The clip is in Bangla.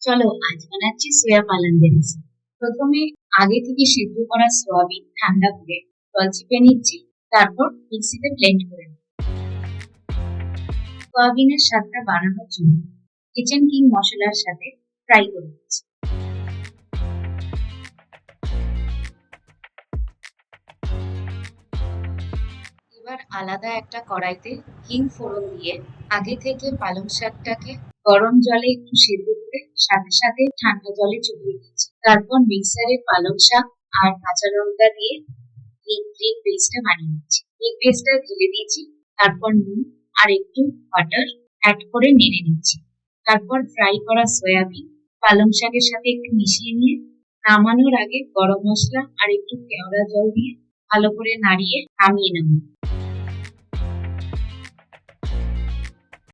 চলো আজ বানাচ্ছি সোয়া পালঙ্গের রেসিপি। প্রথমে আগে থেকে সিদ্ধ করা সয়াবিন ঠান্ডা করে জল চিপে নিচ্ছি, তারপর মিক্সিতে ব্লেন্ড করে নিচ্ছি। সয়াবিনের স্বাদটা বাড়ানোর জন্য কিচেন কিং মশলার সাথে ফ্রাই করে নিচ্ছি। এবার আলাদা একটা কড়াইতে হিং ফোড়ন দিয়ে আগে থেকে পালং শাকটাকে গরম জলে একটু সেদ্ধ করে সাথে সাথে ঠান্ডা জলে চুবিয়ে দিচ্ছি। তারপর মিক্সারে পালং শাক আর কাঁচা লঙ্কা দিয়ে এই গ্রিন পেস্টটা বানিয়ে নিচ্ছি। এই পেস্টটা ঢেলে দিয়েছি, তারপর নুন আর একটু বাটার অ্যাড করে নেড়ে নিচ্ছি। তারপর ফ্রাই করা সয়াবিন পালং শাকের সাথে একটু মিশিয়ে নিয়ে নামানোর আগে গরম মশলা আর একটু কেওড়া জল দিয়ে ভালো করে নাড়িয়ে নামিয়ে নেব।